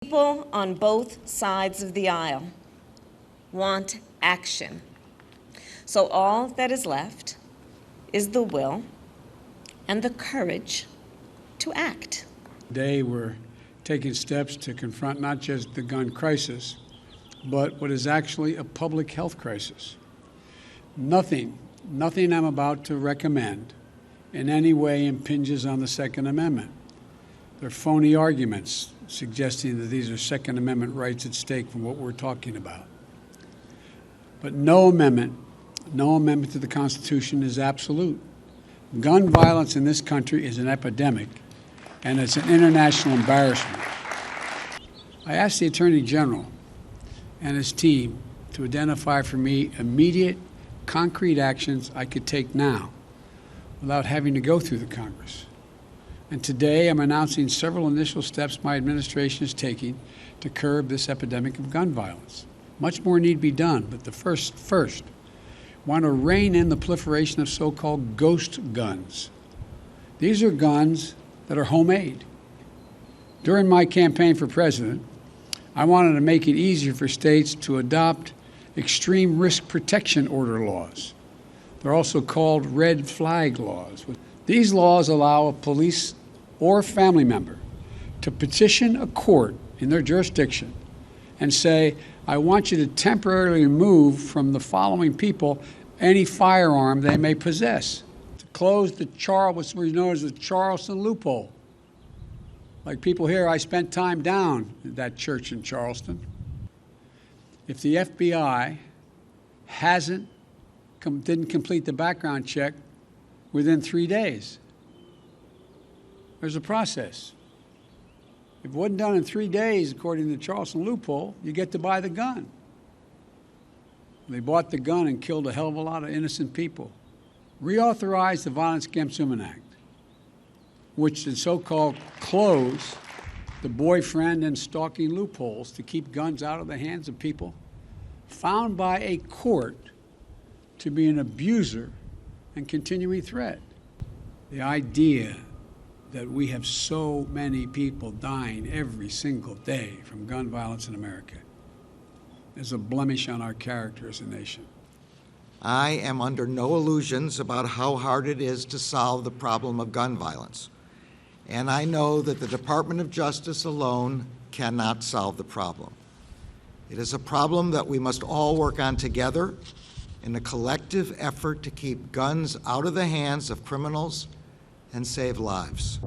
People on both sides of the aisle want action. So all that is left is the will and the courage to act. Today we're taking steps to confront not just the gun crisis, but what is actually a public health crisis. Nothing I'm about to recommend in any way impinges on the Second Amendment. They're phony arguments suggesting that these are Second Amendment rights at stake from what we're talking about. But no amendment to the Constitution is absolute. Gun violence in this country is an epidemic, and it's an international embarrassment. I asked the Attorney General and his team to identify for me immediate, concrete actions I could take now without having to go through the Congress. And today I'm announcing several initial steps my administration is taking to curb this epidemic of gun violence. Much more need be done, but the first, want to rein in the proliferation of so-called ghost guns. These are guns that are homemade. During my campaign for president, I wanted to make it easier for states to adopt extreme risk protection order laws. They're also called red flag laws. These laws allow a police or family member to petition a court in their jurisdiction and say, I want you to temporarily remove from the following people any firearm they may possess. To close what's known as the Charleston loophole. Like people here, I spent time down at that church in Charleston. If the FBI didn't complete the background check within 3 days, there's a process. If it wasn't done in 3 days, according to the Charleston loophole, you get to buy the gun. They bought the gun and killed a hell of a lot of innocent people. Reauthorize the Violence Against Women Act, which is so-called close the boyfriend and stalking loopholes to keep guns out of the hands of people found by a court to be an abuser and continuing threat. The idea that we have so many people dying every single day from gun violence in America is a blemish on our character as a nation. I am under no illusions about how hard it is to solve the problem of gun violence. And I know that the Department of Justice alone cannot solve the problem. It is a problem that we must all work on together in a collective effort to keep guns out of the hands of criminals and save lives.